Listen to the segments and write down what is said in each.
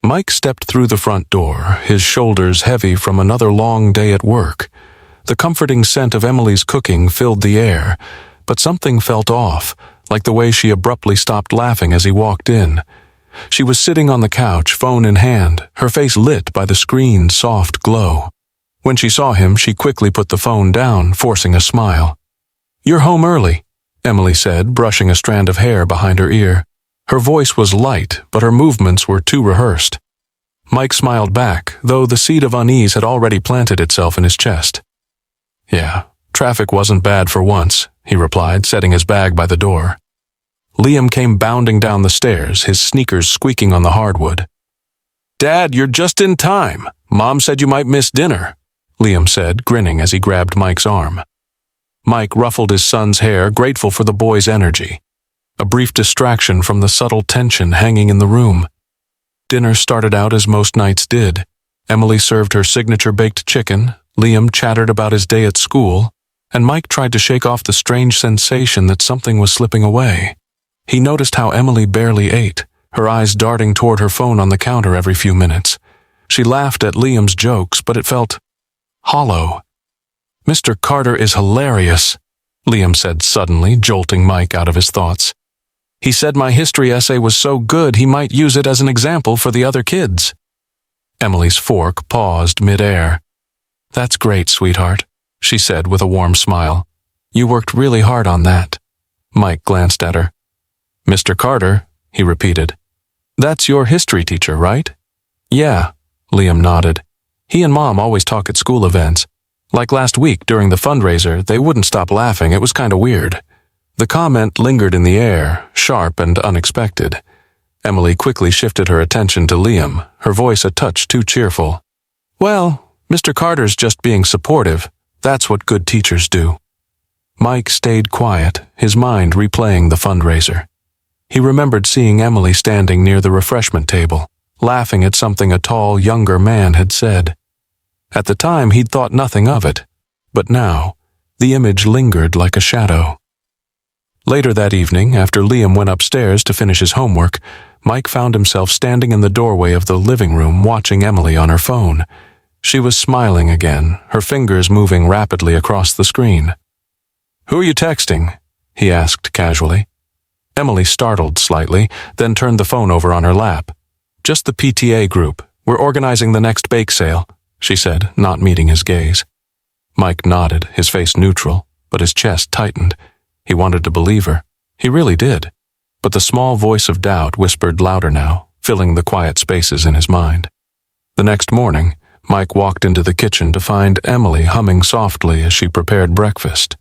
Mike stepped through the front door, his shoulders heavy from another long day at work. The comforting scent of Emily's cooking filled the air, but something felt off, like the way she abruptly stopped laughing as he walked in. She was sitting on the couch, phone in hand, her face lit by the screen's soft glow. When she saw him, she quickly put the phone down, forcing a smile. "You're home early," Emily said, brushing a strand of hair behind her ear. Her voice was light, but her movements were too rehearsed. Mike smiled back, though the seed of unease had already planted itself in his chest. "Yeah, traffic wasn't bad for once," he replied, setting his bag by the door. Liam came bounding down the stairs, his sneakers squeaking on the hardwood. "Dad, you're just in time. Mom said you might miss dinner," Liam said, grinning as he grabbed Mike's arm. Mike ruffled his son's hair, grateful for the boy's energy. A brief distraction from the subtle tension hanging in the room. Dinner started out as most nights did. Emily served her signature baked chicken, Liam chattered about his day at school, and Mike tried to shake off the strange sensation that something was slipping away. He noticed how Emily barely ate, her eyes darting toward her phone on the counter every few minutes. She laughed at Liam's jokes, but it felt hollow. "Mr. Carter is hilarious," Liam said suddenly, jolting Mike out of his thoughts. "He said my history essay was so good he might use it as an example for the other kids." Emily's fork paused mid-air. "That's great, sweetheart," she said with a warm smile. "You worked really hard on that." Mike glanced at her. "Mr. Carter," he repeated. "That's your history teacher, right?" "Yeah," Liam nodded. "He and Mom always talk at school events. Like last week during the fundraiser, they wouldn't stop laughing. It was kind of weird." The comment lingered in the air, sharp and unexpected. Emily quickly shifted her attention to Liam, her voice a touch too cheerful. "Well, Mr. Carter's just being supportive. That's what good teachers do." Mike stayed quiet, his mind replaying the fundraiser. He remembered seeing Emily standing near the refreshment table, laughing at something a tall, younger man had said. At the time, he'd thought nothing of it, but now, the image lingered like a shadow. Later that evening, after Liam went upstairs to finish his homework, Mike found himself standing in the doorway of the living room watching Emily on her phone. She was smiling again, her fingers moving rapidly across the screen. "Who are you texting?" he asked casually. Emily startled slightly, then turned the phone over on her lap. "Just the PTA group. We're organizing the next bake sale," she said, not meeting his gaze. Mike nodded, his face neutral, but his chest tightened. He wanted to believe her. He really did. But the small voice of doubt whispered louder now, filling the quiet spaces in his mind. The next morning, Mike walked into the kitchen to find Emily humming softly as she prepared breakfast.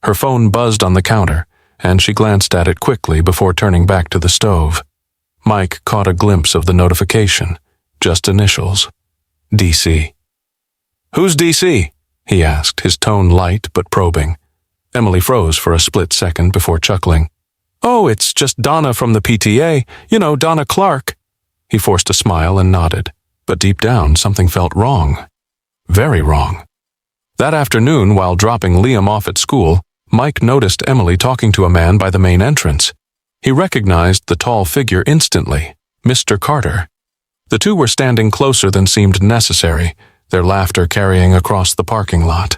Her phone buzzed on the counter, and she glanced at it quickly before turning back to the stove. Mike caught a glimpse of the notification, just initials. DC. "Who's DC?" he asked, his tone light but probing. Emily froze for a split second before chuckling. "Oh, it's just Donna from the PTA. You know, Donna Clark." He forced a smile and nodded, but deep down something felt wrong. Very wrong. That afternoon, while dropping Liam off at school, Mike noticed Emily talking to a man by the main entrance. He recognized the tall figure instantly, Mr. Carter. The two were standing closer than seemed necessary, their laughter carrying across the parking lot.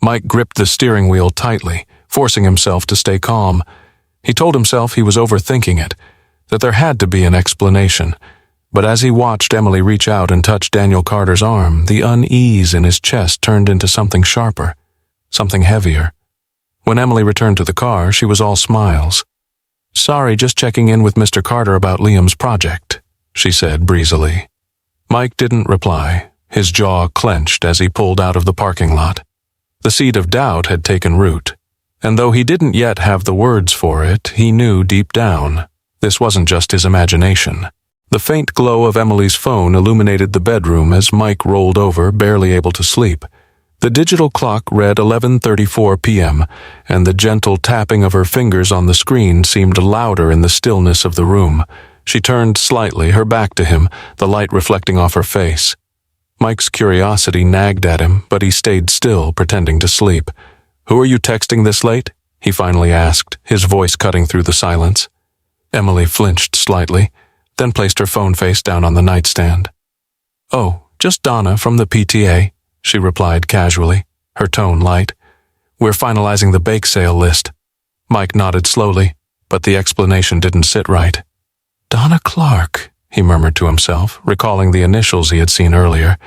Mike gripped the steering wheel tightly, forcing himself to stay calm. He told himself he was overthinking it, that there had to be an explanation. But as he watched Emily reach out and touch Daniel Carter's arm, the unease in his chest turned into something sharper, something heavier. When Emily returned to the car, she was all smiles. "Sorry, just checking in with Mr. Carter about Liam's project," she said breezily. Mike didn't reply, his jaw clenched as he pulled out of the parking lot. The seed of doubt had taken root, and though he didn't yet have the words for it, he knew deep down this wasn't just his imagination. The faint glow of Emily's phone illuminated the bedroom as Mike rolled over, barely able to sleep. The digital clock read 11:34 p.m., and the gentle tapping of her fingers on the screen seemed louder in the stillness of the room. She turned slightly, her back to him, the light reflecting off her face. Mike's curiosity nagged at him, but he stayed still, pretending to sleep. "Who are you texting this late?" he finally asked, his voice cutting through the silence. Emily flinched slightly. then placed her phone face down on the nightstand. "Oh, just Donna from the PTA," she replied casually, her tone light. "We're finalizing the bake sale list." Mike nodded slowly, but the explanation didn't sit right. "Donna Clark," he murmured to himself, recalling the initials he had seen earlier.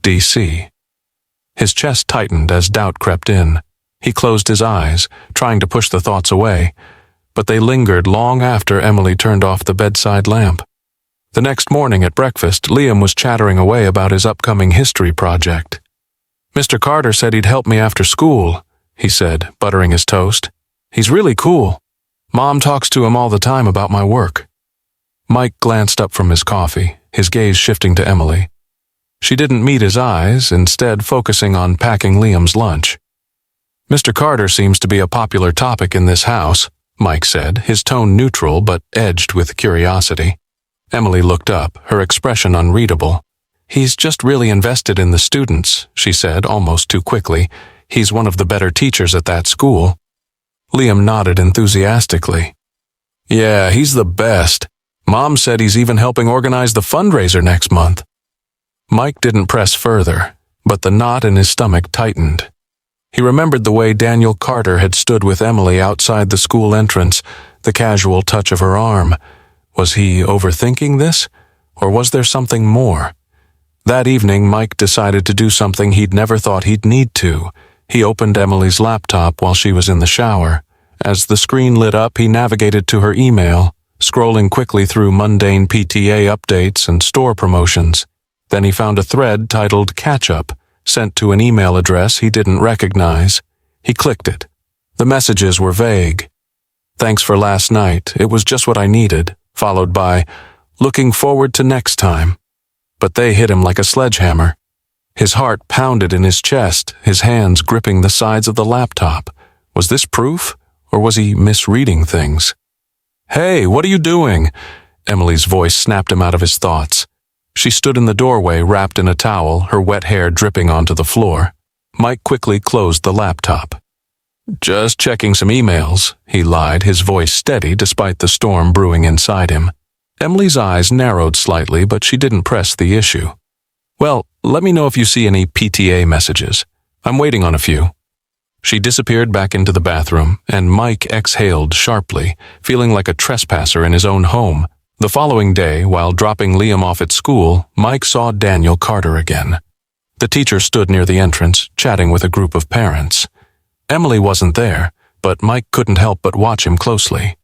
DC. His chest tightened as doubt crept in. He closed his eyes, trying to push the thoughts away, but they lingered long after Emily turned off the bedside lamp. The next morning at breakfast, Liam was chattering away about his upcoming history project. "Mr. Carter said he'd help me after school," he said, buttering his toast. "He's really cool. Mom talks to him all the time about my work." Mike glanced up from his coffee, his gaze shifting to Emily. She didn't meet his eyes, instead focusing on packing Liam's lunch. "Mr. Carter seems to be a popular topic in this house," Mike said, his tone neutral but edged with curiosity. Emily looked up, her expression unreadable. "He's just really invested in the students," she said, almost too quickly. "He's one of the better teachers at that school." Liam nodded enthusiastically. "Yeah, he's the best. Mom said he's even helping organize the fundraiser next month." Mike didn't press further, but the knot in his stomach tightened. He remembered the way Daniel Carter had stood with Emily outside the school entrance, the casual touch of her arm. Was he overthinking this, or was there something more? That evening, Mike decided to do something he'd never thought he'd need to. He opened Emily's laptop while she was in the shower. As the screen lit up, he navigated to her email, scrolling quickly through mundane PTA updates and store promotions. Then he found a thread titled Catch Up, sent to an email address he didn't recognize. He clicked it. The messages were vague. "Thanks for last night. It was just what I needed," followed by, "Looking forward to next time." But they hit him like a sledgehammer. His heart pounded in his chest, his hands gripping the sides of the laptop. Was this proof, or was he misreading things? "Hey, what are you doing?" Emily's voice snapped him out of his thoughts. She stood in the doorway, wrapped in a towel, her wet hair dripping onto the floor. Mike quickly closed the laptop. "Just checking some emails," he lied, his voice steady despite the storm brewing inside him. Emily's eyes narrowed slightly, but she didn't press the issue. "Well, let me know if you see any PTA messages. I'm waiting on a few." She disappeared back into the bathroom, and Mike exhaled sharply, feeling like a trespasser in his own home. The following day, while dropping Liam off at school, Mike saw Daniel Carter again. The teacher stood near the entrance, chatting with a group of parents. Emily wasn't there, but Mike couldn't help but watch him closely.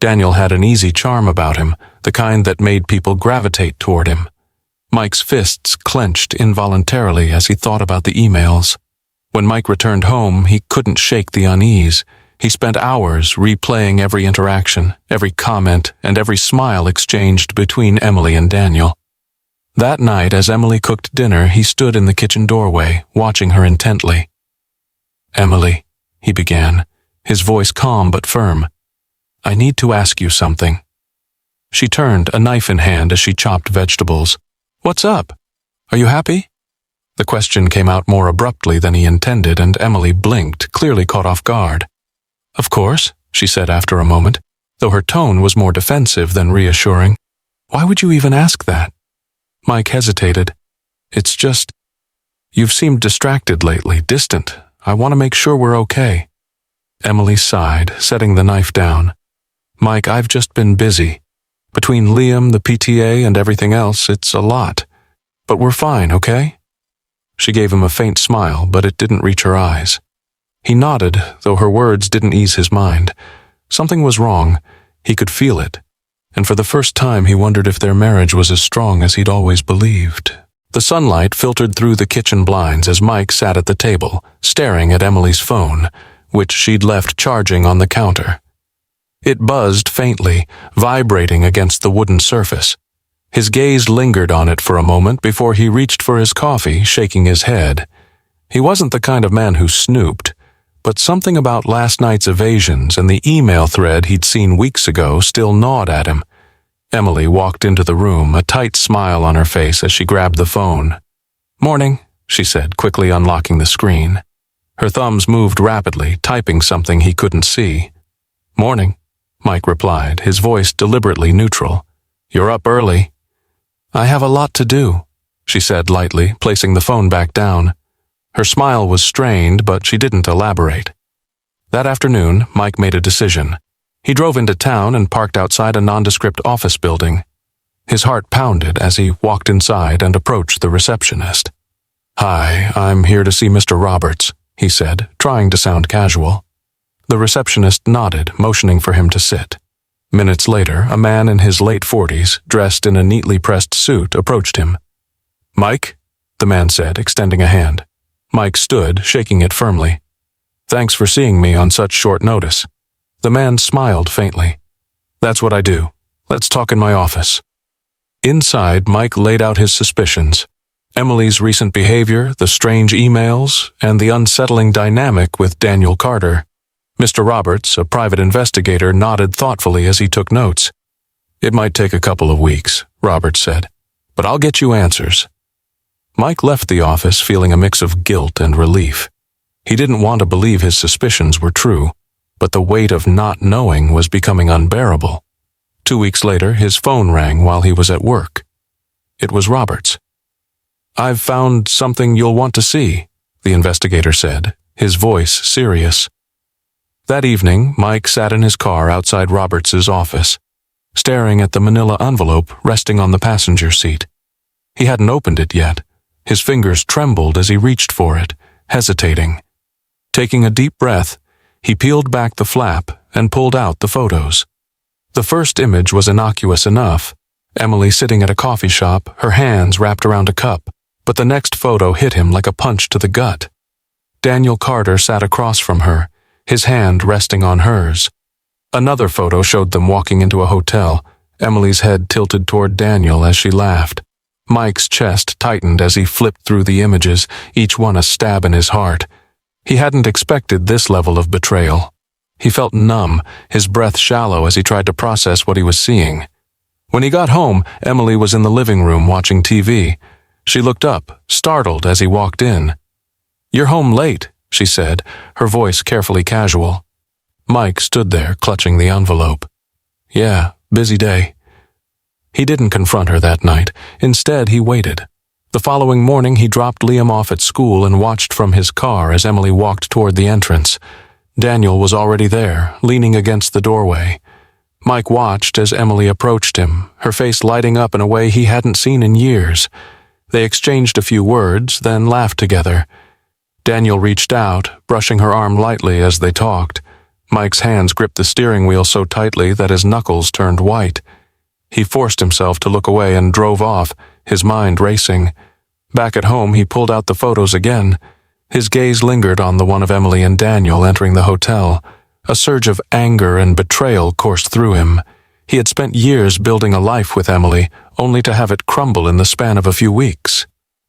Daniel had an easy charm about him, the kind that made people gravitate toward him. Mike's fists clenched involuntarily as he thought about the emails. When Mike returned home, he couldn't shake the unease. He spent hours replaying every interaction, every comment, and every smile exchanged between Emily and Daniel. That night, as Emily cooked dinner, he stood in the kitchen doorway, watching her intently. "Emily," he began, his voice calm but firm, "I need to ask you something." She turned, a knife in hand, as she chopped vegetables. "What's up? Are you happy?" The question came out more abruptly than he intended, and Emily blinked, clearly caught off guard. "Of course," she said after a moment, though her tone was more defensive than reassuring. "Why would you even ask that?" Mike hesitated. "It's just, you've seemed distracted lately, distant. I want to make sure we're okay." Emily sighed, setting the knife down. "Mike, I've just been busy. Between Liam, the PTA, and everything else, it's a lot. But we're fine, okay?" She gave him a faint smile, but it didn't reach her eyes. He nodded, though her words didn't ease his mind. Something was wrong. He could feel it. And for the first time he wondered if their marriage was as strong as he'd always believed. The sunlight filtered through the kitchen blinds as Mike sat at the table, staring at Emily's phone, which she'd left charging on the counter. It buzzed faintly, vibrating against the wooden surface. His gaze lingered on it for a moment before he reached for his coffee, shaking his head. He wasn't the kind of man who snooped, but something about last night's evasions and the email thread he'd seen weeks ago still gnawed at him. Emily walked into the room, a tight smile on her face as she grabbed the phone. "Morning," she said, quickly unlocking the screen. Her thumbs moved rapidly, typing something he couldn't see. "Morning," Mike replied, his voice deliberately neutral. You're up early." "I have a lot to do," she said lightly, placing the phone back down. Her smile was strained, but she didn't elaborate. That afternoon, Mike made a decision. He drove into town and parked outside a nondescript office building. His heart pounded as he walked inside and approached the receptionist. "Hi, I'm here to see Mr. Roberts," he said, trying to sound casual. The receptionist nodded, motioning for him to sit. Minutes later, a man in his late 40s, dressed in a neatly pressed suit, approached him. "Mike?" the man said, extending a hand. Mike stood, shaking it firmly. "Thanks for seeing me on such short notice." The man smiled faintly. "That's what I do. Let's talk in my office." Inside, Mike laid out his suspicions. Emily's recent behavior, the strange emails, and the unsettling dynamic with Daniel Carter. Mr. Roberts, a private investigator, nodded thoughtfully as he took notes. "It might take a couple of weeks," Roberts said, "but I'll get you answers." Mike left the office feeling a mix of guilt and relief. He didn't want to believe his suspicions were true, but the weight of not knowing was becoming unbearable. 2 weeks later, his phone rang while he was at work. It was Roberts. "I've found something you'll want to see," the investigator said, his voice serious. That evening, Mike sat in his car outside Roberts's office, staring at the manila envelope resting on the passenger seat. He hadn't opened it yet. His fingers trembled as he reached for it, hesitating. Taking a deep breath, he peeled back the flap and pulled out the photos. The first image was innocuous enough, Emily sitting at a coffee shop, her hands wrapped around a cup, but the next photo hit him like a punch to the gut. Daniel Carter sat across from her, his hand resting on hers. Another photo showed them walking into a hotel, Emily's head tilted toward Daniel as she laughed. Mike's chest tightened as he flipped through the images, each one a stab in his heart. He hadn't expected this level of betrayal. He felt numb, his breath shallow as he tried to process what he was seeing. When he got home, Emily was in the living room watching TV. She looked up, startled as he walked in. "You're home late," she said, her voice carefully casual. Mike stood there, clutching the envelope. "Yeah, busy day." He didn't confront her that night. Instead, he waited. The following morning, he dropped Liam off at school and watched from his car as Emily walked toward the entrance. Daniel was already there, leaning against the doorway. Mike watched as Emily approached him, her face lighting up in a way he hadn't seen in years. They exchanged a few words, then laughed together. Daniel reached out, brushing her arm lightly as they talked. Mike's hands gripped the steering wheel so tightly that his knuckles turned white. He forced himself to look away and drove off, his mind racing. Back at home, he pulled out the photos again. His gaze lingered on the one of Emily and Daniel entering the hotel. A surge of anger and betrayal coursed through him. He had spent years building a life with Emily, only to have it crumble in the span of a few weeks.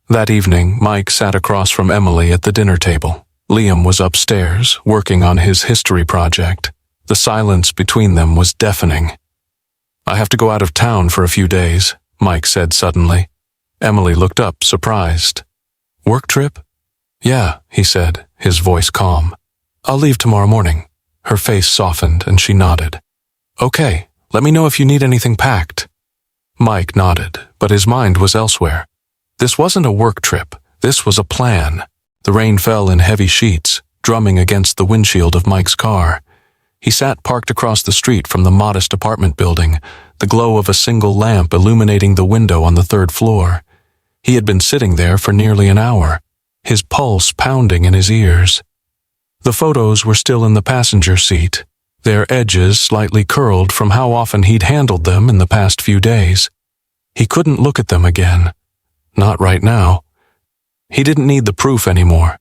That evening, Mike sat across from Emily at the dinner table. Liam was upstairs, working on his history project. The silence between them was deafening. "I have to go out of town for a few days," Mike said suddenly. Emily looked up, surprised. "Work trip?" "Yeah," he said, his voice calm. "I'll leave tomorrow morning." Her face softened and she nodded. "Okay, let me know if you need anything packed." Mike nodded, but his mind was elsewhere. This wasn't a work trip. This was a plan. The rain fell in heavy sheets, drumming against the windshield of Mike's car. He sat parked across the street from the modest apartment building, the glow of a single lamp illuminating the window on the third floor. He had been sitting there for nearly an hour, his pulse pounding in his ears. The photos were still in the passenger seat, their edges slightly curled from how often he'd handled them in the past few days. He couldn't look at them again. Not right now. He didn't need the proof anymore.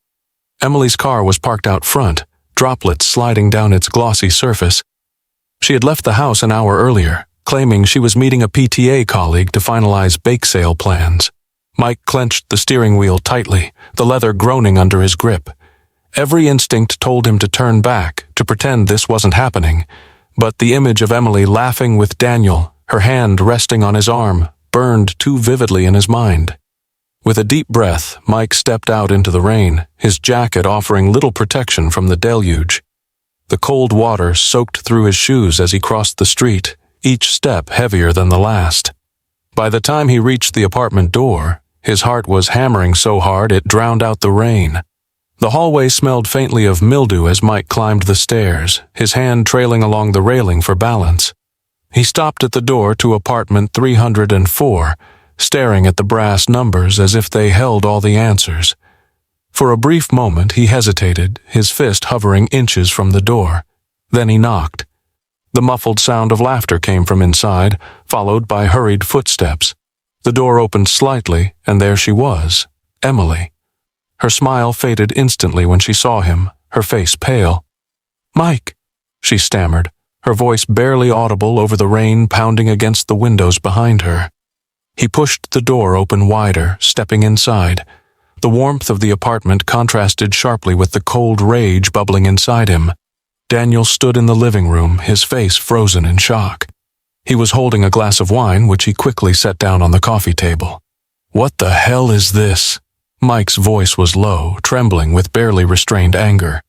Emily's car was parked out front, droplets sliding down its glossy surface. She had left the house an hour earlier, claiming she was meeting a PTA colleague to finalize bake sale plans. Mike clenched the steering wheel tightly, the leather groaning under his grip. Every instinct told him to turn back, to pretend this wasn't happening, but the image of Emily laughing with Daniel, her hand resting on his arm, burned too vividly in his mind. With a deep breath, Mike stepped out into the rain, his jacket offering little protection from the deluge. The cold water soaked through his shoes as he crossed the street, each step heavier than the last. By the time he reached the apartment door, his heart was hammering so hard it drowned out the rain. The hallway smelled faintly of mildew as Mike climbed the stairs, his hand trailing along the railing for balance. He stopped at the door to apartment 304, staring at the brass numbers as if they held all the answers. For a brief moment he hesitated, his fist hovering inches from the door. Then he knocked. The muffled sound of laughter came from inside, followed by hurried footsteps. The door opened slightly, and there she was, Emily. Her smile faded instantly when she saw him, her face pale. "Mike," she stammered, her voice barely audible over the rain pounding against the windows behind her. He pushed the door open wider, stepping inside. The warmth of the apartment contrasted sharply with the cold rage bubbling inside him. Daniel stood in the living room, his face frozen in shock. He was holding a glass of wine, which he quickly set down on the coffee table. "What the hell is this?" Mike's voice was low, trembling with barely restrained anger.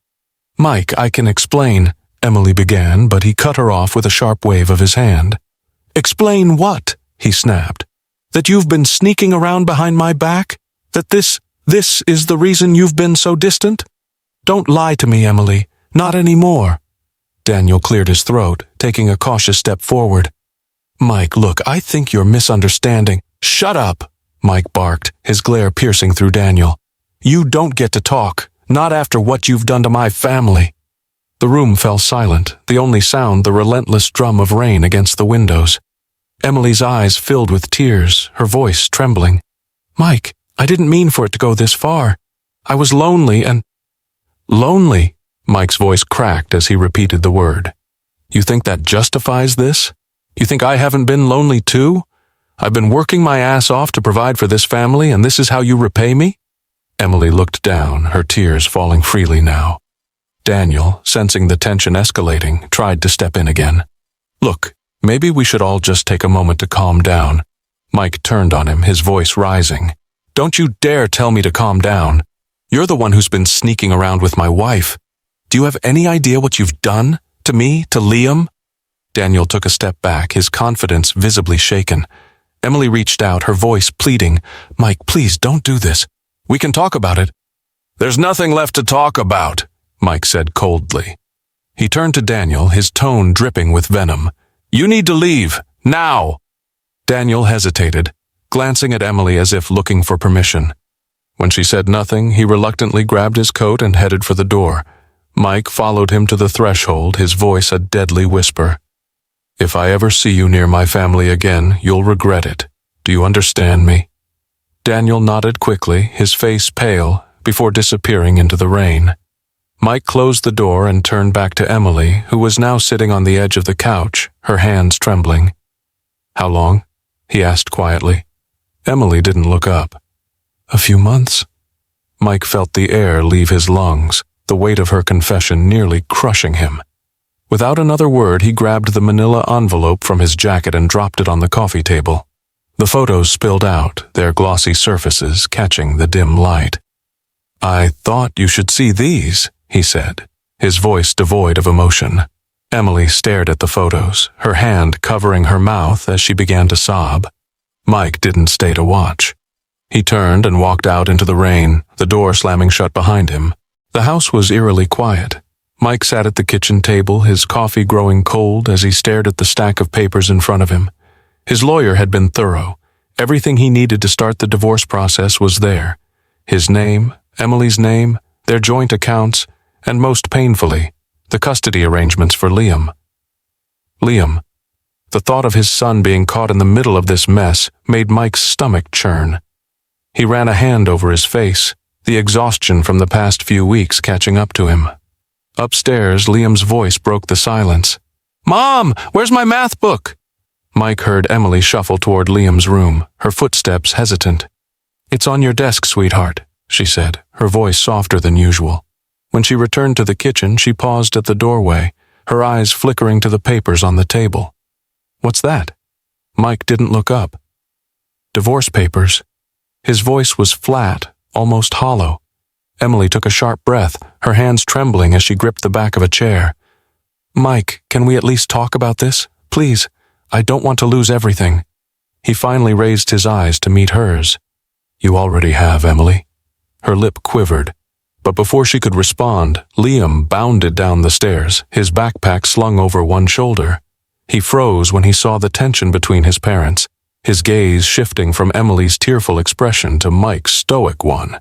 "Mike, I can explain," Emily began, but he cut her off with a sharp wave of his hand. "Explain what?" he snapped. "That you've been sneaking around behind my back? That this is the reason you've been so distant? Don't lie to me, Emily. Not anymore." Daniel cleared his throat, taking a cautious step forward. "Mike, look, I think you're misunderstanding." "Shut up," Mike barked, his glare piercing through Daniel. "You don't get to talk, not after what you've done to my family." The room fell silent, the only sound the relentless drum of rain against the windows. Emily's eyes filled with tears, her voice trembling. "Mike, I didn't mean for it to go this far. I was lonely and—" "Lonely?" Mike's voice cracked as he repeated the word. "You think that justifies this? You think I haven't been lonely too? I've been working my ass off to provide for this family, and this is how you repay me?" Emily looked down, her tears falling freely now. Daniel, sensing the tension escalating, tried to step in again. "Look, maybe we should all just take a moment to calm down." Mike turned on him, his voice rising. "Don't you dare tell me to calm down. You're the one who's been sneaking around with my wife. Do you have any idea what you've done? To me? To Liam?" Daniel took a step back, his confidence visibly shaken. Emily reached out, her voice pleading. "Mike, please don't do this. We can talk about it." "There's nothing left to talk about," Mike said coldly. He turned to Daniel, his tone dripping with venom. "You need to leave, now." Daniel hesitated, glancing at Emily as if looking for permission. When she said nothing, he reluctantly grabbed his coat and headed for the door. Mike followed him to the threshold, his voice a deadly whisper. "If I ever see you near my family again, you'll regret it. Do you understand me?" Daniel nodded quickly, his face pale, before disappearing into the rain. Mike closed the door and turned back to Emily, who was now sitting on the edge of the couch, her hands trembling. "How long?" he asked quietly. Emily didn't look up. "A few months." Mike felt the air leave his lungs, the weight of her confession nearly crushing him. Without another word, he grabbed the manila envelope from his jacket and dropped it on the coffee table. The photos spilled out, their glossy surfaces catching the dim light. "I thought you should see these," he said, his voice devoid of emotion. Emily stared at the photos, her hand covering her mouth as she began to sob. Mike didn't stay to watch. He turned and walked out into the rain, the door slamming shut behind him. The house was eerily quiet. Mike sat at the kitchen table, his coffee growing cold as he stared at the stack of papers in front of him. His lawyer had been thorough. Everything he needed to start the divorce process was there. His name, Emily's name, their joint accounts, and most painfully, the custody arrangements for Liam. Liam. The thought of his son being caught in the middle of this mess made Mike's stomach churn. He ran a hand over his face, the exhaustion from the past few weeks catching up to him. Upstairs, Liam's voice broke the silence. "Mom, where's my math book?" Mike heard Emily shuffle toward Liam's room, her footsteps hesitant. "It's on your desk, sweetheart," she said, her voice softer than usual. When she returned to the kitchen, she paused at the doorway, her eyes flickering to the papers on the table. "What's that?" Mike didn't look up. "Divorce papers." His voice was flat, almost hollow. Emily took a sharp breath, her hands trembling as she gripped the back of a chair. "Mike, can we at least talk about this? Please, I don't want to lose everything." He finally raised his eyes to meet hers. "You already have, Emily." Her lip quivered, but before she could respond, Liam bounded down the stairs, his backpack slung over one shoulder. He froze when he saw the tension between his parents, his gaze shifting from Emily's tearful expression to Mike's stoic one.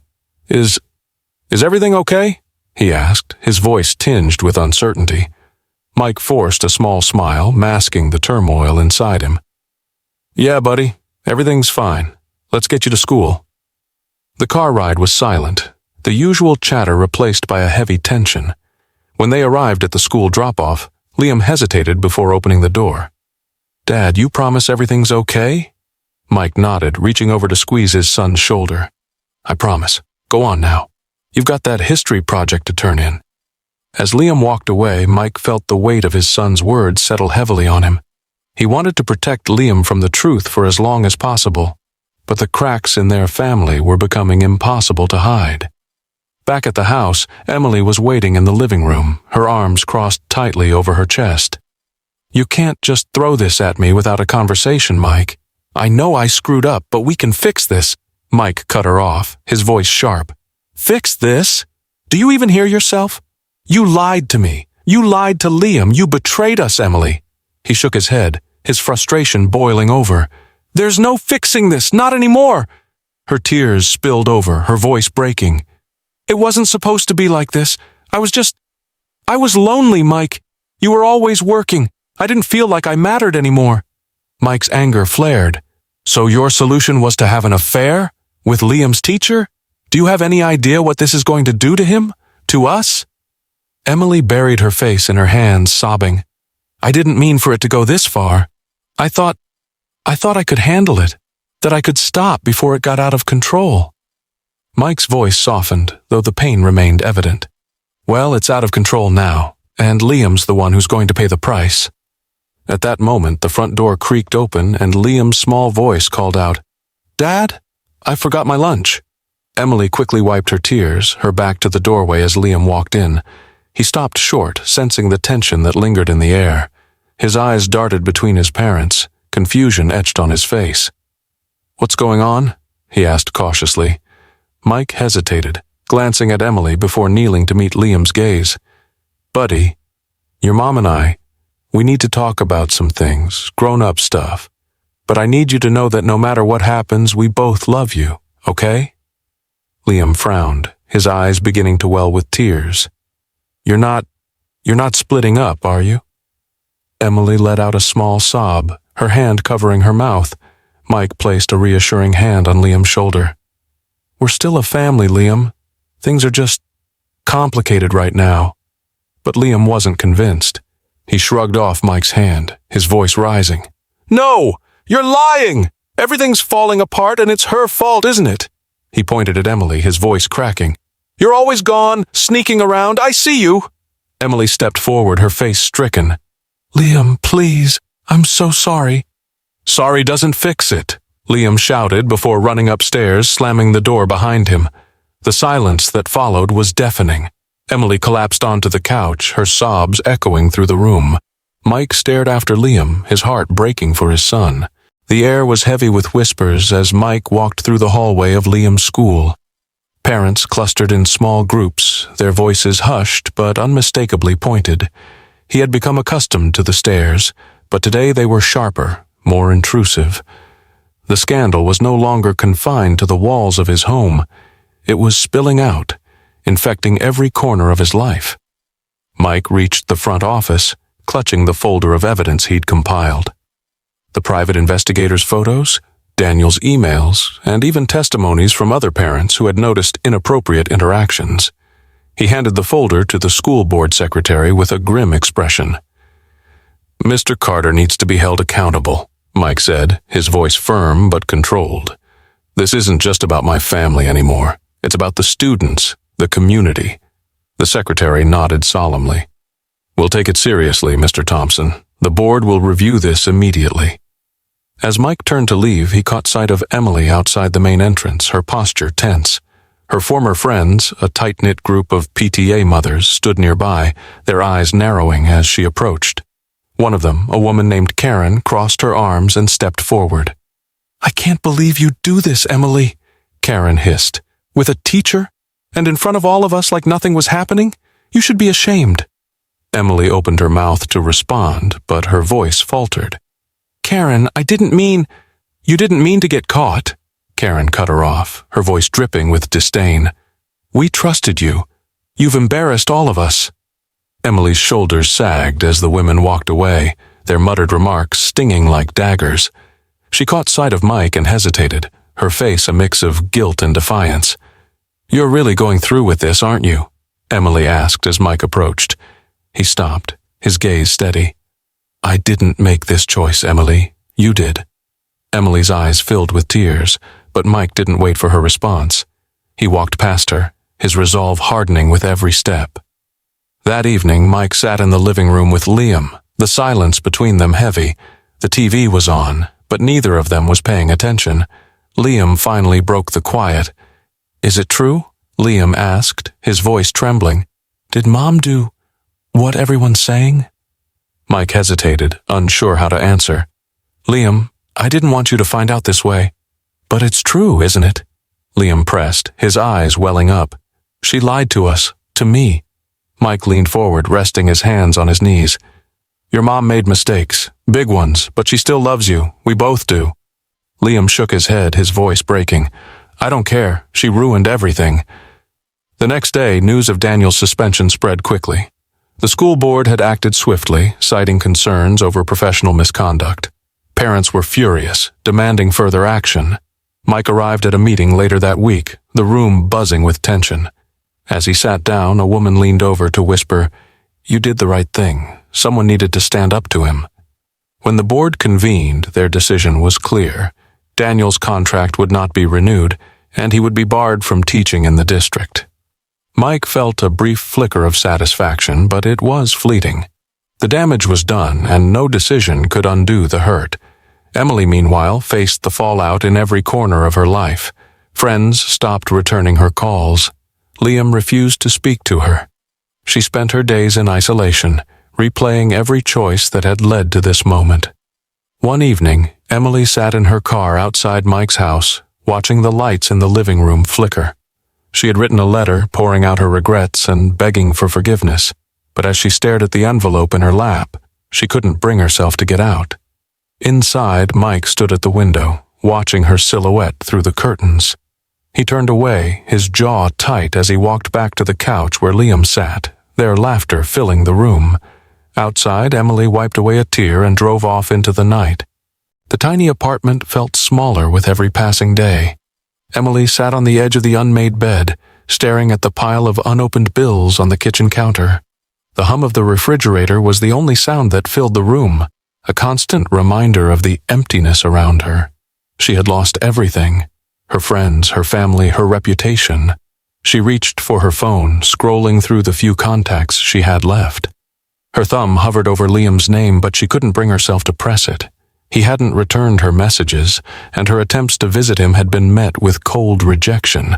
Is everything okay?" he asked, his voice tinged with uncertainty. Mike forced a small smile, masking the turmoil inside him. "Yeah, buddy, everything's fine. Let's get you to school." The car ride was silent, the usual chatter replaced by a heavy tension. When they arrived at the school drop-off, Liam hesitated before opening the door. "Dad, you promise everything's okay?" Mike nodded, reaching over to squeeze his son's shoulder. "I promise. Go on now. You've got that history project to turn in." As Liam walked away, Mike felt the weight of his son's words settle heavily on him. He wanted to protect Liam from the truth for as long as possible, but the cracks in their family were becoming impossible to hide. Back at the house, Emily was waiting in the living room, her arms crossed tightly over her chest. "You can't just throw this at me without a conversation, Mike. I know I screwed up, but we can fix this." Mike cut her off, his voice sharp. "Fix this? Do you even hear yourself? You lied to me. You lied to Liam. You betrayed us, Emily." He shook his head, his frustration boiling over. "There's no fixing this, not anymore." Her tears spilled over, her voice breaking. "It wasn't supposed to be like this. I was lonely, Mike. You were always working. I didn't feel like I mattered anymore." Mike's anger flared. "So your solution was to have an affair? With Liam's teacher? Do you have any idea what this is going to do to him? To us?" Emily buried her face in her hands, sobbing. "I didn't mean for it to go this far. I thought I could handle it, that I could stop before it got out of control." Mike's voice softened, though the pain remained evident. "Well, it's out of control now, and Liam's the one who's going to pay the price." At that moment, the front door creaked open and Liam's small voice called out, "Dad, I forgot my lunch." Emily quickly wiped her tears, her back to the doorway as Liam walked in. He stopped short, sensing the tension that lingered in the air. His eyes darted between his parents, confusion etched on his face. "What's going on?" he asked cautiously. Mike hesitated, glancing at Emily before kneeling to meet Liam's gaze. "Buddy, your mom and we need to talk about some things, grown-up stuff. But I need you to know that no matter what happens, we both love you, okay?" Liam frowned, his eyes beginning to well with tears. You're not splitting up, are you?" Emily let out a small sob, her hand covering her mouth. Mike placed a reassuring hand on Liam's shoulder. "We're still a family, Liam. Things are just complicated right now." But Liam wasn't convinced. He shrugged off Mike's hand, his voice rising. "No! You're lying! Everything's falling apart and it's her fault, isn't it?" He pointed at Emily, his voice cracking. "You're always gone, sneaking around. I see you." Emily stepped forward, her face stricken. "Liam, please. I'm so sorry." "Sorry doesn't fix it," Liam shouted before running upstairs, slamming the door behind him. The silence that followed was deafening. Emily collapsed onto the couch, her sobs echoing through the room. Mike stared after Liam, his heart breaking for his son. The air was heavy with whispers as Mike walked through the hallway of Liam's school. Parents clustered in small groups, their voices hushed but unmistakably pointed. He had become accustomed to the stares, but today they were sharper, more intrusive. The scandal was no longer confined to the walls of his home. It was spilling out, infecting every corner of his life. Mike reached the front office, clutching the folder of evidence he'd compiled. The private investigator's photos, Daniel's emails, and even testimonies from other parents who had noticed inappropriate interactions. He handed the folder to the school board secretary with a grim expression. "Mr. Carter needs to be held accountable," Mike said, his voice firm but controlled. "This isn't just about my family anymore. It's about the students, the community." The secretary nodded solemnly. "We'll take it seriously, Mr. Thompson. The board will review this immediately." As Mike turned to leave, he caught sight of Emily outside the main entrance, her posture tense. Her former friends, a tight-knit group of PTA mothers, stood nearby, their eyes narrowing as she approached. One of them, a woman named Karen, crossed her arms and stepped forward. "I can't believe you do this, Emily," Karen hissed. "With a teacher? And in front of all of us like nothing was happening? You should be ashamed." Emily opened her mouth to respond, but her voice faltered. "Karen, I didn't mean—" "You didn't mean to get caught," Karen cut her off, her voice dripping with disdain. "We trusted you. You've embarrassed all of us." Emily's shoulders sagged as the women walked away, their muttered remarks stinging like daggers. She caught sight of Mike and hesitated, her face a mix of guilt and defiance. "You're really going through with this, aren't you?" Emily asked as Mike approached. He stopped, his gaze steady. "I didn't make this choice, Emily. You did." Emily's eyes filled with tears, but Mike didn't wait for her response. He walked past her, his resolve hardening with every step. That evening, Mike sat in the living room with Liam, the silence between them heavy. The TV was on, but neither of them was paying attention. Liam finally broke the quiet. "Is it true?" Liam asked, his voice trembling. "Did Mom do what everyone's saying?" Mike hesitated, unsure how to answer. "Liam, I didn't want you to find out this way." "But it's true, isn't it?" Liam pressed, his eyes welling up. "She lied to us, to me." Mike leaned forward, resting his hands on his knees. "Your mom made mistakes, big ones, but she still loves you. We both do." Liam shook his head, his voice breaking. "I don't care. She ruined everything." The next day, news of Daniel's suspension spread quickly. The school board had acted swiftly, citing concerns over professional misconduct. Parents were furious, demanding further action. Mike arrived at a meeting later that week, the room buzzing with tension. As he sat down, a woman leaned over to whisper, "You did the right thing. Someone needed to stand up to him." When the board convened, their decision was clear. Daniel's contract would not be renewed, and he would be barred from teaching in the district. Mike felt a brief flicker of satisfaction, but it was fleeting. The damage was done, and no decision could undo the hurt. Emily, meanwhile, faced the fallout in every corner of her life. Friends stopped returning her calls. Liam refused to speak to her. She spent her days in isolation, replaying every choice that had led to this moment. One evening, Emily sat in her car outside Mike's house, watching the lights in the living room flicker. She had written a letter, pouring out her regrets and begging for forgiveness, but as she stared at the envelope in her lap, she couldn't bring herself to get out. Inside, Mike stood at the window, watching her silhouette through the curtains. He turned away, his jaw tight as he walked back to the couch where Liam sat, their laughter filling the room. Outside, Emily wiped away a tear and drove off into the night. The tiny apartment felt smaller with every passing day. Emily sat on the edge of the unmade bed, staring at the pile of unopened bills on the kitchen counter. The hum of the refrigerator was the only sound that filled the room, a constant reminder of the emptiness around her. She had lost everything. Her friends, her family, her reputation. She reached for her phone, scrolling through the few contacts she had left. Her thumb hovered over Liam's name, but she couldn't bring herself to press it. He hadn't returned her messages, and her attempts to visit him had been met with cold rejection.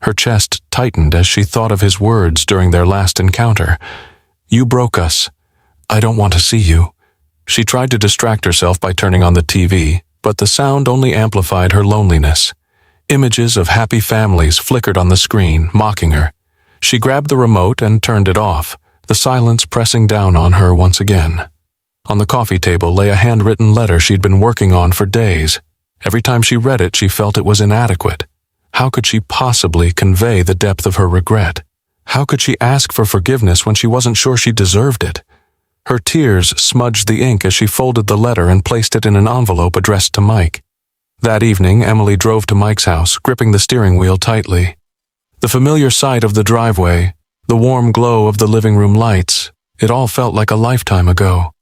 Her chest tightened as she thought of his words during their last encounter. "You broke us. I don't want to see you." She tried to distract herself by turning on the TV, but the sound only amplified her loneliness. Images of happy families flickered on the screen, mocking her. She grabbed the remote and turned it off, the silence pressing down on her once again. On the coffee table lay a handwritten letter she'd been working on for days. Every time she read it, she felt it was inadequate. How could she possibly convey the depth of her regret? How could she ask for forgiveness when she wasn't sure she deserved it? Her tears smudged the ink as she folded the letter and placed it in an envelope addressed to Mike. That evening, Emily drove to Mike's house, gripping the steering wheel tightly. The familiar sight of the driveway, the warm glow of the living room lights, it all felt like a lifetime ago.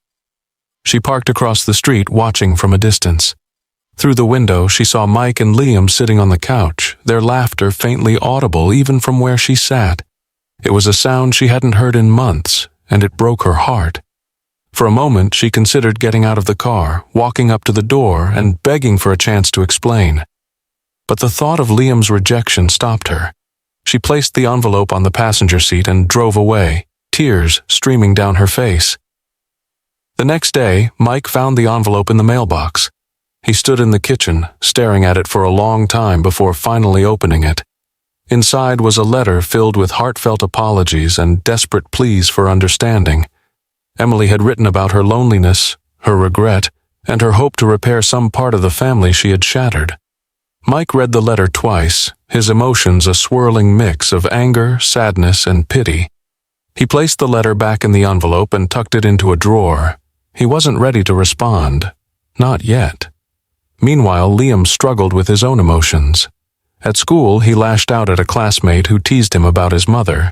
She parked across the street, watching from a distance. Through the window, she saw Mike and Liam sitting on the couch, their laughter faintly audible even from where she sat. It was a sound she hadn't heard in months, and it broke her heart. For a moment, she considered getting out of the car, walking up to the door, and begging for a chance to explain. But the thought of Liam's rejection stopped her. She placed the envelope on the passenger seat and drove away, tears streaming down her face. The next day, Mike found the envelope in the mailbox. He stood in the kitchen, staring at it for a long time before finally opening it. Inside was a letter filled with heartfelt apologies and desperate pleas for understanding. Emily had written about her loneliness, her regret, and her hope to repair some part of the family she had shattered. Mike read the letter twice, his emotions a swirling mix of anger, sadness, and pity. He placed the letter back in the envelope and tucked it into a drawer. He wasn't ready to respond. Not yet. Meanwhile, Liam struggled with his own emotions. At school, he lashed out at a classmate who teased him about his mother.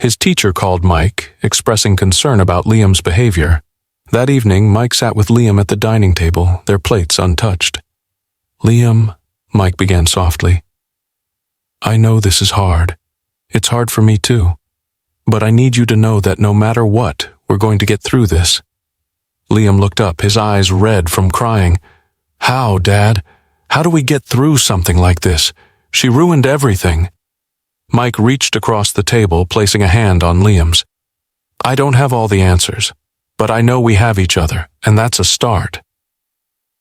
His teacher called Mike, expressing concern about Liam's behavior. That evening, Mike sat with Liam at the dining table, their plates untouched. "Liam," Mike began softly, "I know this is hard. It's hard for me too. But I need you to know that no matter what, we're going to get through this." Liam looked up, his eyes red from crying. "How, Dad? How do we get through something like this? She ruined everything." Mike reached across the table, placing a hand on Liam's. "I don't have all the answers, but I know we have each other, and that's a start."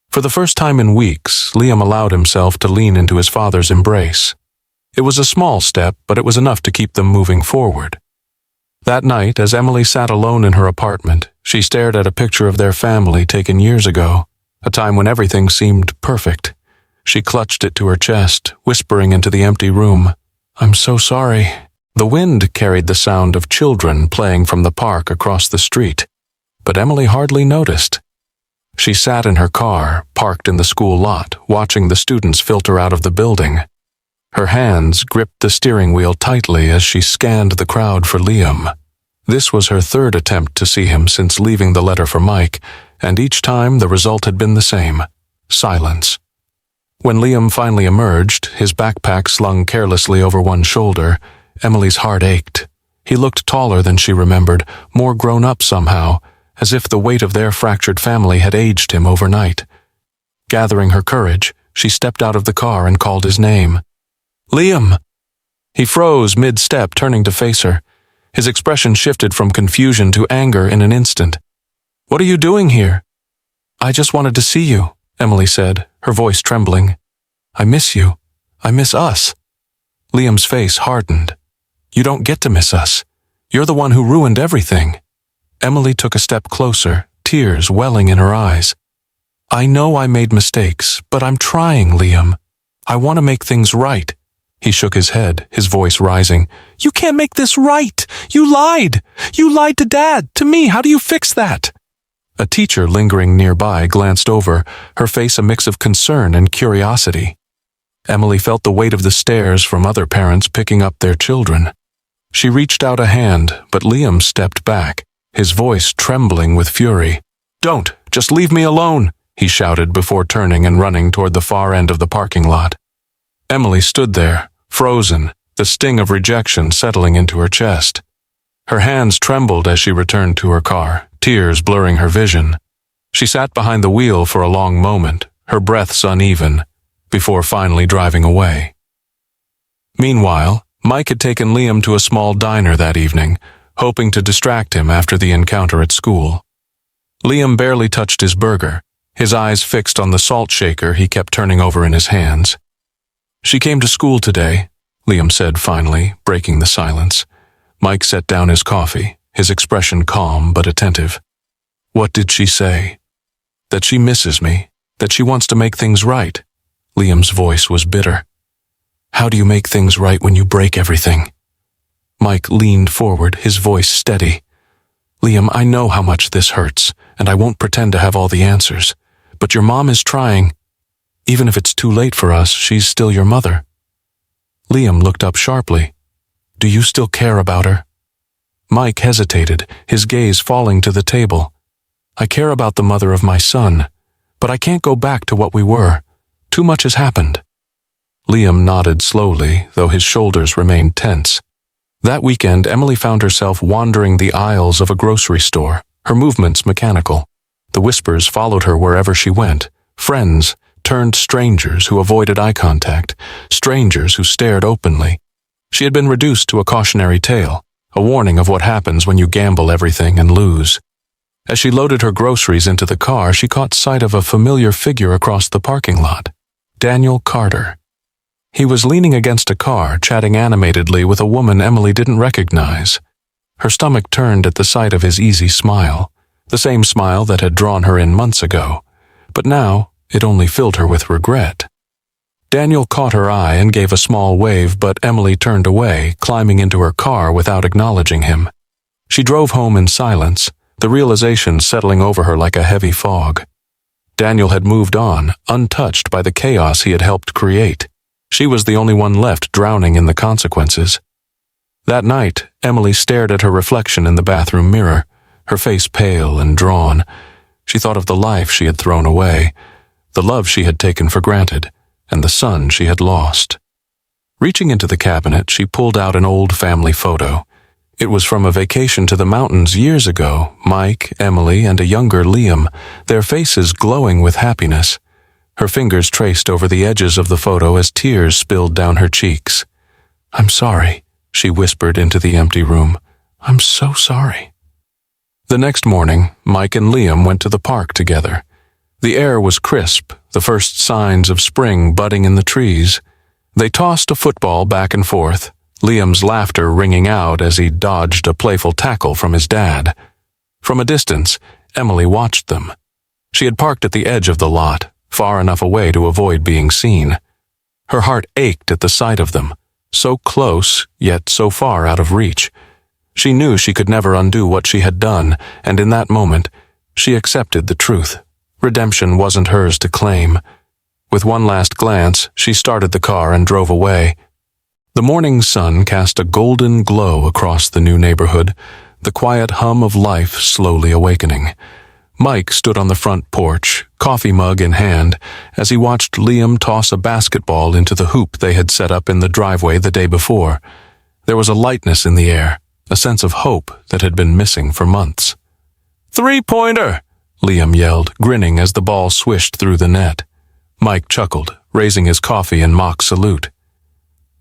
For the first time in weeks, Liam allowed himself to lean into his father's embrace. It was a small step, but it was enough to keep them moving forward. That night, as Emily sat alone in her apartment, she stared at a picture of their family taken years ago, a time when everything seemed perfect. She clutched it to her chest, whispering into the empty room, "I'm so sorry." The wind carried the sound of children playing from the park across the street, but Emily hardly noticed. She sat in her car, parked in the school lot, watching the students filter out of the building. Her hands gripped the steering wheel tightly as she scanned the crowd for Liam. This was her third attempt to see him since leaving the letter for Mike, and each time the result had been the same: silence. When Liam finally emerged, his backpack slung carelessly over one shoulder, Emily's heart ached. He looked taller than she remembered, more grown up somehow, as if the weight of their fractured family had aged him overnight. Gathering her courage, she stepped out of the car and called his name. "Liam!" He froze mid-step, turning to face her. His expression shifted from confusion to anger in an instant. "What are you doing here?" "I just wanted to see you," Emily said, her voice trembling. "I miss you. I miss us." Liam's face hardened. "You don't get to miss us. You're the one who ruined everything." Emily took a step closer, tears welling in her eyes. "I know I made mistakes, but I'm trying, Liam. I want to make things right." He shook his head, his voice rising. "You can't make this right! You lied! You lied to Dad, to me! How do you fix that?" A teacher lingering nearby glanced over, her face a mix of concern and curiosity. Emily felt the weight of the stares from other parents picking up their children. She reached out a hand, but Liam stepped back, his voice trembling with fury. "Don't! Just leave me alone!" he shouted before turning and running toward the far end of the parking lot. Emily stood there, frozen, the sting of rejection settling into her chest. Her hands trembled as she returned to her car, tears blurring her vision. She sat behind the wheel for a long moment, her breaths uneven, before finally driving away. Meanwhile, Mike had taken Liam to a small diner that evening, hoping to distract him after the encounter at school. Liam barely touched his burger, his eyes fixed on the salt shaker he kept turning over in his hands. "She came to school today," Liam said finally, breaking the silence. Mike set down his coffee, his expression calm but attentive. "What did she say?" "That she misses me, that she wants to make things right." Liam's voice was bitter. "How do you make things right when you break everything?" Mike leaned forward, his voice steady. "Liam, I know how much this hurts, and I won't pretend to have all the answers. But your mom is trying. Even if it's too late for us, she's still your mother." Liam looked up sharply. "Do you still care about her?" Mike hesitated, his gaze falling to the table. "I care about the mother of my son, but I can't go back to what we were. Too much has happened." Liam nodded slowly, though his shoulders remained tense. That weekend, Emily found herself wandering the aisles of a grocery store, her movements mechanical. The whispers followed her wherever she went. Friends turned strangers who avoided eye contact, strangers who stared openly. She had been reduced to a cautionary tale, a warning of what happens when you gamble everything and lose. As she loaded her groceries into the car, she caught sight of a familiar figure across the parking lot. Daniel Carter. He was leaning against a car, chatting animatedly with a woman Emily didn't recognize. Her stomach turned at the sight of his easy smile, the same smile that had drawn her in months ago. But now, it only filled her with regret. Daniel caught her eye and gave a small wave, but Emily turned away, climbing into her car without acknowledging him. She drove home in silence, the realization settling over her like a heavy fog. Daniel had moved on, untouched by the chaos he had helped create. She was the only one left drowning in the consequences. That night, Emily stared at her reflection in the bathroom mirror, her face pale and drawn. She thought of the life she had thrown away, the love she had taken for granted, and the son she had lost. Reaching into the cabinet, she pulled out an old family photo. It was from a vacation to the mountains years ago, Mike, Emily, and a younger Liam, their faces glowing with happiness. Her fingers traced over the edges of the photo as tears spilled down her cheeks. "I'm sorry," she whispered into the empty room. "I'm so sorry." The next morning, Mike and Liam went to the park together. The air was crisp, the first signs of spring budding in the trees. They tossed a football back and forth, Liam's laughter ringing out as he dodged a playful tackle from his dad. From a distance, Emily watched them. She had parked at the edge of the lot, far enough away to avoid being seen. Her heart ached at the sight of them, so close, yet so far out of reach. She knew she could never undo what she had done, and in that moment, she accepted the truth. Redemption wasn't hers to claim. With one last glance, she started the car and drove away. The morning sun cast a golden glow across the new neighborhood, the quiet hum of life slowly awakening. Mike stood on the front porch, coffee mug in hand, as he watched Liam toss a basketball into the hoop they had set up in the driveway the day before. There was a lightness in the air, a sense of hope that had been missing for months. "Three-pointer!" Liam yelled, grinning as the ball swished through the net. Mike chuckled, raising his coffee in mock salute.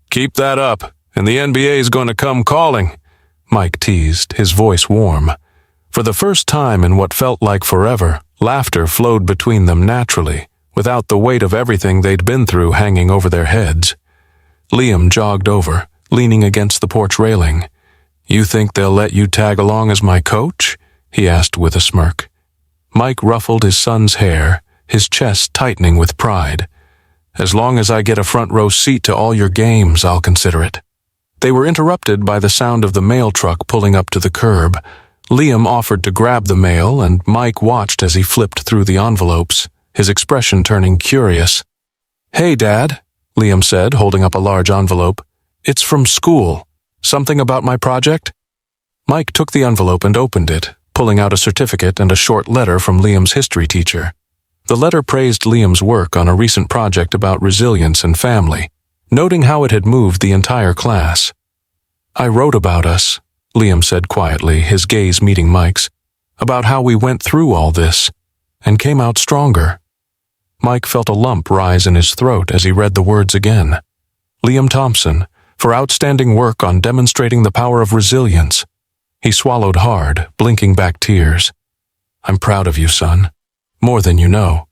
"Keep that up, and the NBA's going to come calling," Mike teased, his voice warm. For the first time in what felt like forever, laughter flowed between them naturally, without the weight of everything they'd been through hanging over their heads. Liam jogged over, leaning against the porch railing. "You think they'll let you tag along as my coach?" he asked with a smirk. Mike ruffled his son's hair, his chest tightening with pride. "As long as I get a front row seat to all your games, I'll consider it." They were interrupted by the sound of the mail truck pulling up to the curb. Liam offered to grab the mail, and Mike watched as he flipped through the envelopes, his expression turning curious. "Hey, Dad," Liam said, holding up a large envelope. "It's from school. Something about my project?" Mike took the envelope and opened it, pulling out a certificate and a short letter from Liam's history teacher. The letter praised Liam's work on a recent project about resilience and family, noting how it had moved the entire class. "I wrote about us," Liam said quietly, his gaze meeting Mike's, "about how we went through all this, and came out stronger." Mike felt a lump rise in his throat as he read the words again. "Liam Thompson, for outstanding work on demonstrating the power of resilience." He swallowed hard, blinking back tears. "I'm proud of you, son. More than you know."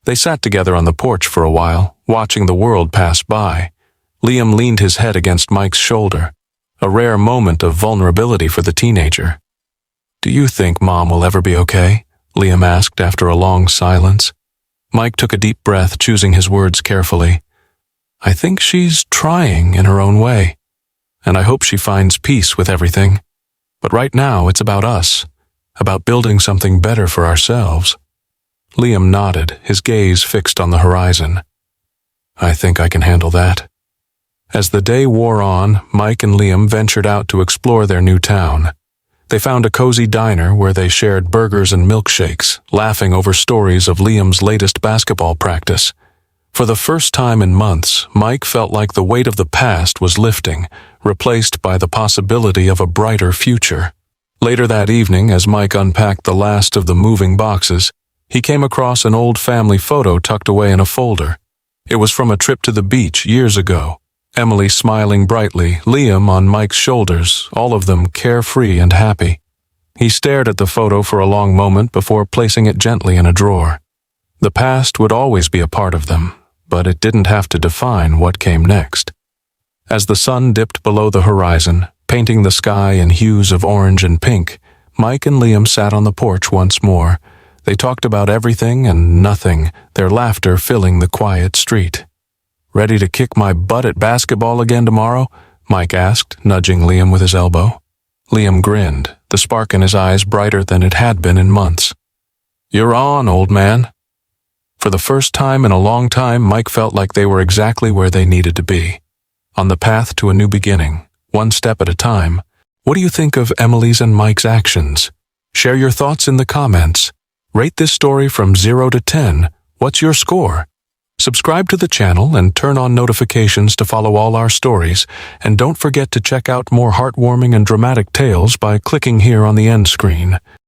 They sat together on the porch for a while, watching the world pass by. Liam leaned his head against Mike's shoulder, a rare moment of vulnerability for the teenager. "Do you think Mom will ever be okay?" Liam asked after a long silence. Mike took a deep breath, choosing his words carefully. "I think she's trying in her own way, and I hope she finds peace with everything. But right now it's about us, about building something better for ourselves." Liam nodded, his gaze fixed on the horizon. "I think I can handle that." As the day wore on, Mike and Liam ventured out to explore their new town. They found a cozy diner where they shared burgers and milkshakes, laughing over stories of Liam's latest basketball practice. For the first time in months, Mike felt like the weight of the past was lifting, replaced by the possibility of a brighter future. Later that evening, as Mike unpacked the last of the moving boxes, he came across an old family photo tucked away in a folder. It was from a trip to the beach years ago. Emily smiling brightly, Liam on Mike's shoulders, all of them carefree and happy. He stared at the photo for a long moment before placing it gently in a drawer. The past would always be a part of them, but it didn't have to define what came next. As the sun dipped below the horizon, painting the sky in hues of orange and pink, Mike and Liam sat on the porch once more. They talked about everything and nothing, their laughter filling the quiet street. "Ready to kick my butt at basketball again tomorrow?" Mike asked, nudging Liam with his elbow. Liam grinned, the spark in his eyes brighter than it had been in months. "You're on, old man." For the first time in a long time, Mike felt like they were exactly where they needed to be. On the path to a new beginning, one step at a time. What do you think of Emily's and Mike's actions? Share your thoughts in the comments. Rate this story from 0 to 10. What's your score? Subscribe to the channel and turn on notifications to follow all our stories. And don't forget to check out more heartwarming and dramatic tales by clicking here on the end screen.